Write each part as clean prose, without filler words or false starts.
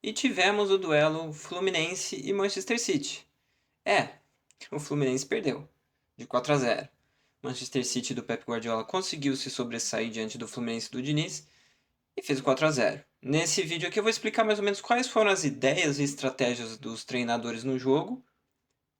E tivemos o duelo Fluminense e Manchester City. O Fluminense perdeu, de 4-0. Manchester City do Pep Guardiola conseguiu se sobressair diante do Fluminense do Diniz e fez 4-0. Nesse vídeo aqui eu vou explicar mais ou menos quais foram as ideias e estratégias dos treinadores no jogo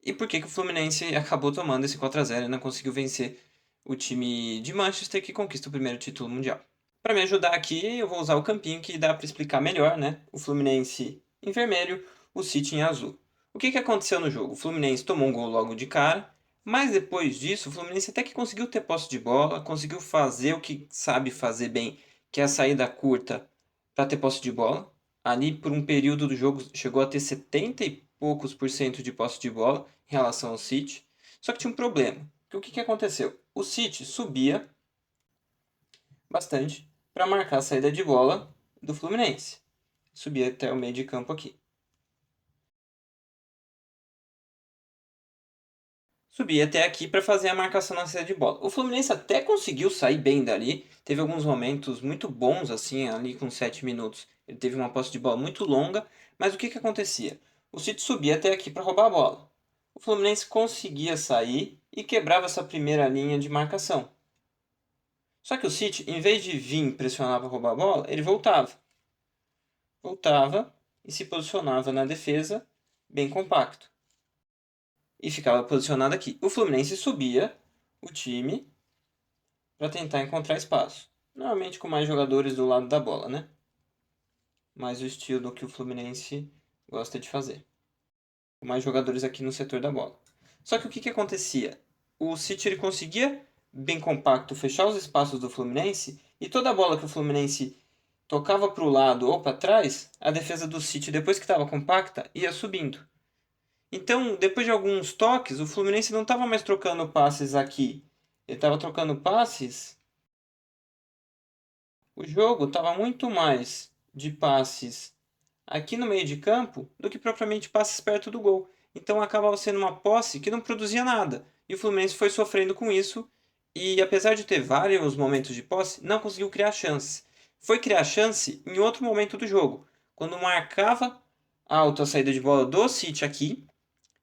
e por que o Fluminense acabou tomando esse 4-0 e não conseguiu vencer o time de Manchester que conquista o primeiro título mundial. Para me ajudar aqui, eu vou usar o campinho que dá para explicar melhor, né? O Fluminense em vermelho, o City em azul. O que aconteceu no jogo? O Fluminense tomou um gol logo de cara, mas depois disso, o Fluminense até que conseguiu ter posse de bola, conseguiu fazer o que sabe fazer bem, que é a saída curta para ter posse de bola. Ali, por um período do jogo, chegou a ter 70 e poucos por cento de posse de bola em relação ao City. Só que tinha um problema. Que o que aconteceu? O City subia bastante para marcar a saída de bola do Fluminense. Subia até o meio de campo aqui. Subia até aqui para fazer a marcação na saída de bola. O Fluminense até conseguiu sair bem dali. Teve alguns momentos muito bons, assim, ali com 7 minutos. Ele teve uma posse de bola muito longa, mas o que acontecia? O City subia até aqui para roubar a bola. O Fluminense conseguia sair e quebrava essa primeira linha de marcação. Só que o City, em vez de vir pressionar para roubar a bola, ele voltava. Voltava e se posicionava na defesa bem compacto. E ficava posicionado aqui. O Fluminense subia o time para tentar encontrar espaço. Normalmente com mais jogadores do lado da bola, né? Mais o estilo que o Fluminense gosta de fazer. Com mais jogadores aqui no setor da bola. Só que o que acontecia? O City ele conseguia bem compacto fechar os espaços do Fluminense e toda a bola que o Fluminense tocava para o lado ou para trás, a defesa do City, depois que estava compacta, ia subindo. Então, depois de alguns toques, o Fluminense não estava mais trocando passes aqui. Ele estava trocando passes. O jogo estava muito mais de passes aqui no meio de campo do que propriamente passes perto do gol. Então acabava sendo uma posse que não produzia nada. E o Fluminense foi sofrendo com isso. E apesar de ter vários momentos de posse, não conseguiu criar chances. Foi criar chance em outro momento do jogo, quando marcava alto a saída de bola do City aqui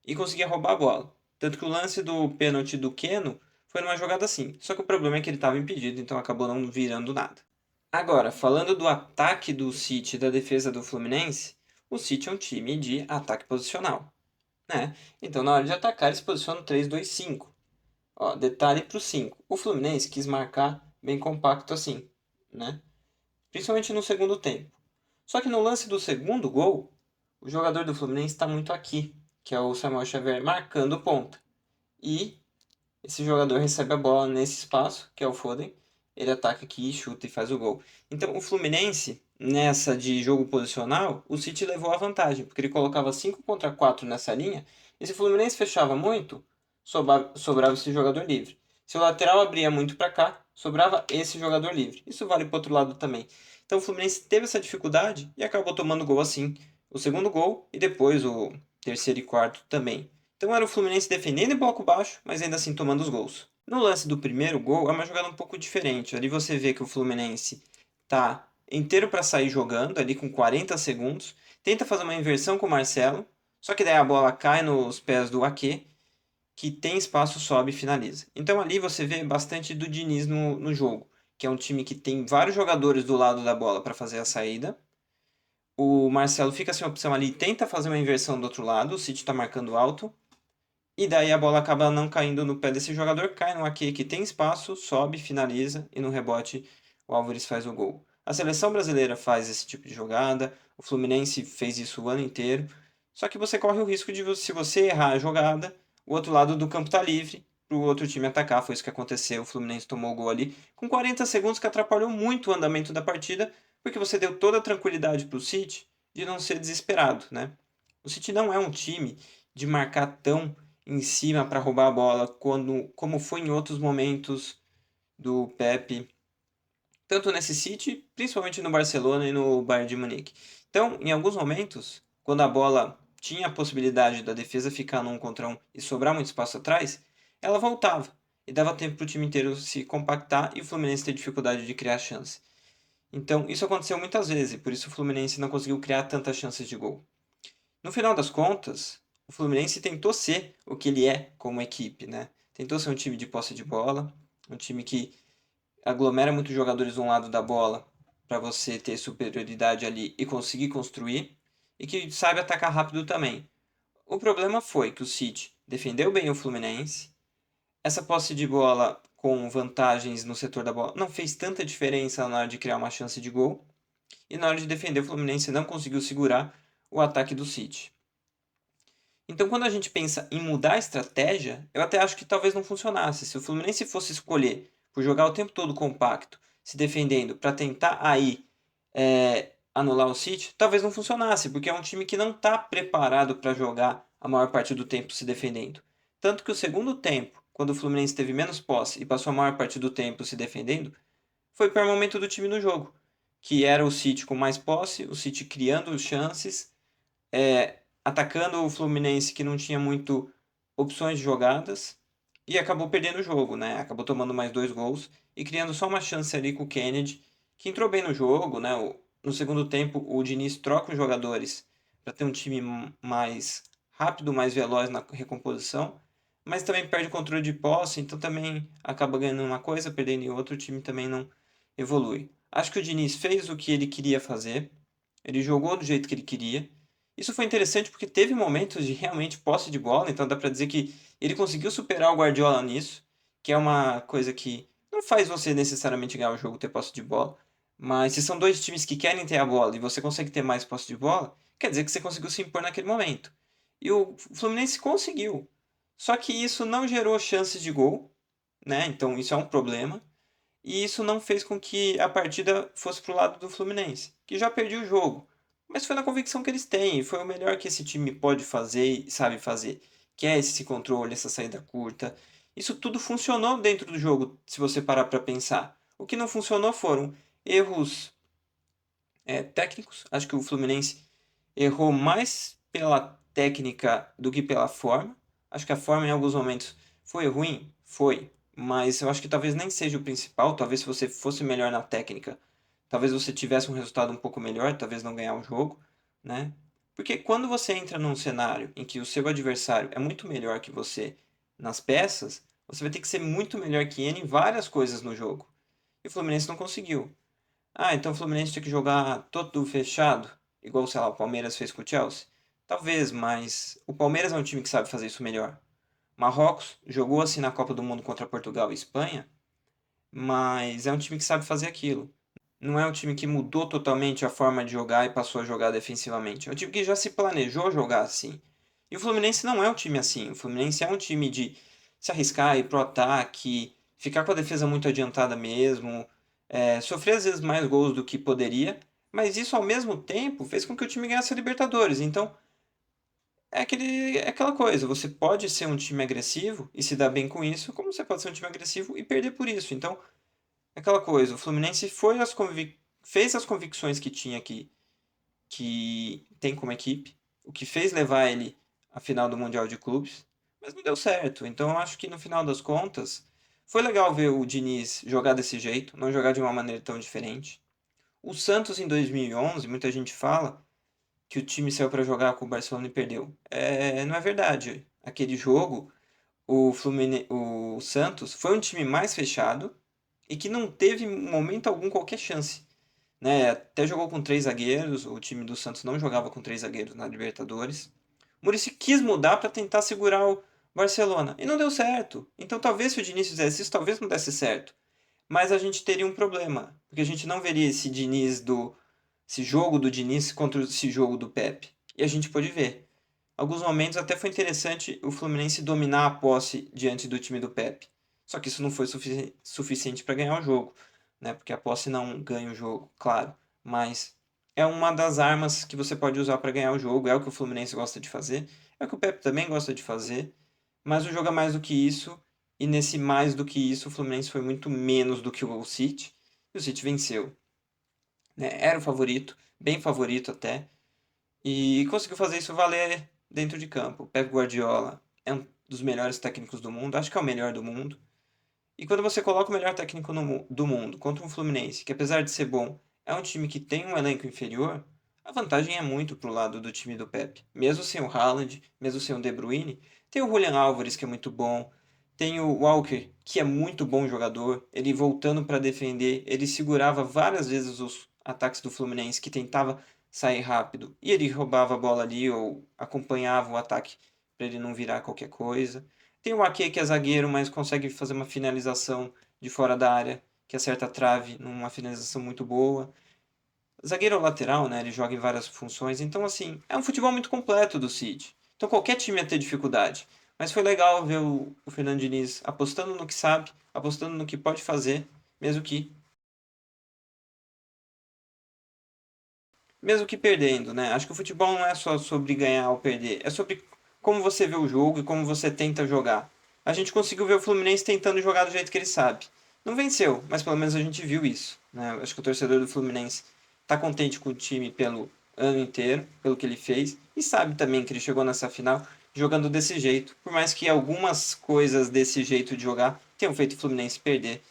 e conseguia roubar a bola. Tanto que o lance do pênalti do Keno foi numa jogada assim. Só que o problema é que ele estava impedido, então acabou não virando nada. Agora, falando do ataque do City e da defesa do Fluminense, o City é um time de ataque posicional, né? Então, na hora de atacar, eles posicionam 3-2-5. Ó, detalhe para o 5. O Fluminense quis marcar bem compacto assim, né? Principalmente no segundo tempo. Só que no lance do segundo gol, o jogador do Fluminense está muito aqui, que é o Samuel Xavier marcando ponta. E esse jogador recebe a bola nesse espaço, que é o Foden. Ele ataca aqui, chuta e faz o gol. Então, o Fluminense, nessa de jogo posicional, o City levou a vantagem, porque ele colocava 5 contra 4 nessa linha. E se o Fluminense fechava muito, sobrava esse jogador livre. Se o lateral abria muito para cá, sobrava esse jogador livre. Isso vale para o outro lado também. Então, o Fluminense teve essa dificuldade e acabou tomando gol assim. O segundo gol e depois o terceiro e quarto também. Então era o Fluminense defendendo em bloco baixo, mas ainda assim tomando os gols. No lance do primeiro gol, é uma jogada um pouco diferente. Ali você vê que o Fluminense tá inteiro para sair jogando, ali com 40 segundos. Tenta fazer uma inversão com o Marcelo, só que daí a bola cai nos pés do Ake, que tem espaço, sobe e finaliza. Então ali você vê bastante do Diniz no jogo, que é um time que tem vários jogadores do lado da bola para fazer a saída. O Marcelo fica sem opção ali, tenta fazer uma inversão do outro lado, o City está marcando alto. E daí a bola acaba não caindo no pé desse jogador, cai no Ake que tem espaço, sobe, finaliza e no rebote o Álvares faz o gol. A seleção brasileira faz esse tipo de jogada, o Fluminense fez isso o ano inteiro. Só que você corre o risco de, se você errar a jogada, o outro lado do campo está livre para o outro time atacar. Foi isso que aconteceu. O Fluminense tomou o gol ali com 40 segundos, que atrapalhou muito o andamento da partida, porque você deu toda a tranquilidade para o City de não ser desesperado, né? O City não é um time de marcar tão em cima para roubar a bola, como foi em outros momentos do Pepe, tanto nesse City, principalmente no Barcelona e no Bayern de Munique. Então, em alguns momentos, quando a bola tinha a possibilidade da defesa ficar num contra um e sobrar muito espaço atrás, ela voltava e dava tempo para o time inteiro se compactar e o Fluminense ter dificuldade de criar chance. Então, isso aconteceu muitas vezes, e por isso o Fluminense não conseguiu criar tantas chances de gol. No final das contas, o Fluminense tentou ser o que ele é como equipe, né? Tentou ser um time de posse de bola, um time que aglomera muitos jogadores de um lado da bola para você ter superioridade ali e conseguir construir, e que sabe atacar rápido também. O problema foi que o City defendeu bem o Fluminense, essa posse de bola com vantagens no setor da bola não fez tanta diferença na hora de criar uma chance de gol, e na hora de defender o Fluminense não conseguiu segurar o ataque do City. Então, quando a gente pensa em mudar a estratégia, eu até acho que talvez não funcionasse. Se o Fluminense fosse escolher por jogar o tempo todo compacto, se defendendo, para tentar aí anular o City, talvez não funcionasse, porque é um time que não está preparado para jogar a maior parte do tempo se defendendo. Tanto que o segundo tempo, quando o Fluminense teve menos posse e passou a maior parte do tempo se defendendo, foi o pior momento do time no jogo, que era o City com mais posse, o City criando chances, atacando o Fluminense que não tinha muito opções de jogadas e acabou perdendo o jogo, né? Acabou tomando mais 2 gols e criando só uma chance ali com o Kennedy, que entrou bem no jogo, né? No segundo tempo, o Diniz troca os jogadores para ter um time mais rápido, mais veloz na recomposição, mas também perde o controle de posse, então também acaba ganhando uma coisa, perdendo em outra, o time também não evolui. Acho que o Diniz fez o que ele queria fazer, ele jogou do jeito que ele queria. Isso foi interessante porque teve momentos de realmente posse de bola, então dá para dizer que ele conseguiu superar o Guardiola nisso, que é uma coisa que não faz você necessariamente ganhar o jogo ter posse de bola, mas se são dois times que querem ter a bola e você consegue ter mais posse de bola, quer dizer que você conseguiu se impor naquele momento. E o Fluminense conseguiu. Só que isso não gerou chances de gol, né? Então isso é um problema. E isso não fez com que a partida fosse pro lado do Fluminense, que já perdeu o jogo. Mas foi na convicção que eles têm, foi o melhor que esse time pode fazer e sabe fazer, que é esse controle, essa saída curta. Isso tudo funcionou dentro do jogo, se você parar para pensar. O que não funcionou foram erros técnicos. Acho que o Fluminense errou mais pela técnica do que pela forma. Acho que a forma em alguns momentos foi ruim, foi, mas eu acho que talvez nem seja o principal. Talvez se você fosse melhor na técnica, talvez você tivesse um resultado um pouco melhor, talvez não ganhar o jogo, né? Porque quando você entra num cenário em que o seu adversário é muito melhor que você nas peças, você vai ter que ser muito melhor que ele em várias coisas no jogo. E o Fluminense não conseguiu. Ah, então o Fluminense tinha que jogar todo fechado, igual, sei lá, o Palmeiras fez com o Chelsea? Talvez, mas o Palmeiras é um time que sabe fazer isso melhor. Marrocos jogou assim na Copa do Mundo contra Portugal e Espanha, mas é um time que sabe fazer aquilo. Não é um time que mudou totalmente a forma de jogar e passou a jogar defensivamente. É um time que já se planejou jogar assim. E o Fluminense não é um time assim. O Fluminense é um time de se arriscar, ir pro ataque, ficar com a defesa muito adiantada mesmo, sofrer às vezes mais gols do que poderia, mas isso ao mesmo tempo fez com que o time ganhasse a Libertadores. Então é aquela coisa, você pode ser um time agressivo e se dar bem com isso, como você pode ser um time agressivo e perder por isso. Então é aquela coisa, o Fluminense fez as convicções que tinha que tem como equipe, o que fez levar ele à final do Mundial de Clubes, mas não deu certo. Então eu acho que no final das contas foi legal ver o Diniz jogar desse jeito, não jogar de uma maneira tão diferente. O Santos em 2011, muita gente fala que o time saiu para jogar com o Barcelona e perdeu. Não é verdade. Aquele jogo, o Santos foi um time mais fechado e que não teve em momento algum qualquer chance, né? Até jogou com 3 zagueiros, o time do Santos não jogava com 3 zagueiros na Libertadores. O Muricy quis mudar para tentar segurar o Barcelona e não deu certo. Então talvez se o Diniz fizesse isso, talvez não desse certo. Mas a gente teria um problema, porque a gente não veria esse jogo do Diniz contra esse jogo do Pepe. E a gente pôde ver. Alguns momentos até foi interessante o Fluminense dominar a posse diante do time do Pepe. Só que isso não foi suficiente para ganhar o jogo, né? Porque a posse não ganha o jogo, claro, mas é uma das armas que você pode usar para ganhar o jogo, é o que o Fluminense gosta de fazer, é o que o Pepe também gosta de fazer, mas o jogo é mais do que isso, e nesse mais do que isso o Fluminense foi muito menos do que o City, e o City venceu, né? Era o favorito, bem favorito até, e conseguiu fazer isso valer dentro de campo. O Pep Guardiola é um dos melhores técnicos do mundo, acho que é o melhor do mundo. E quando você coloca o melhor técnico do mundo contra um Fluminense, que apesar de ser bom, é um time que tem um elenco inferior, a vantagem é muito pro lado do time do Pep. Mesmo sem o Haaland, mesmo sem o De Bruyne, tem o Julian Álvares, que é muito bom, tem o Walker, que é muito bom jogador, ele voltando para defender, ele segurava várias vezes os ataques do Fluminense, que tentava sair rápido, e ele roubava a bola ali ou acompanhava o ataque para ele não virar qualquer coisa. Tem o Ake, que é zagueiro, mas consegue fazer uma finalização de fora da área, que acerta a trave numa finalização muito boa. Zagueiro ou lateral, né? Ele joga em várias funções. Então, assim, é um futebol muito completo do City. Então, qualquer time ia ter dificuldade. Mas foi legal ver o Fernando Diniz apostando no que sabe, apostando no que pode fazer, mesmo que, mesmo que perdendo, né? Acho que o futebol não é só sobre ganhar ou perder, é sobre como você vê o jogo e como você tenta jogar. A gente conseguiu ver o Fluminense tentando jogar do jeito que ele sabe. Não venceu, mas pelo menos a gente viu isso, né? Acho que o torcedor do Fluminense está contente com o time pelo ano inteiro, pelo que ele fez, e sabe também que ele chegou nessa final jogando desse jeito. Por mais que algumas coisas desse jeito de jogar tenham feito o Fluminense perder,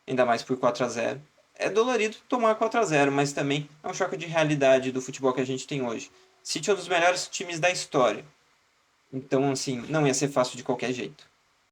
ainda mais por 4-0. É dolorido tomar 4-0, mas também é um choque de realidade do futebol que a gente tem hoje. City é um dos melhores times da história. Então, assim, não ia ser fácil de qualquer jeito.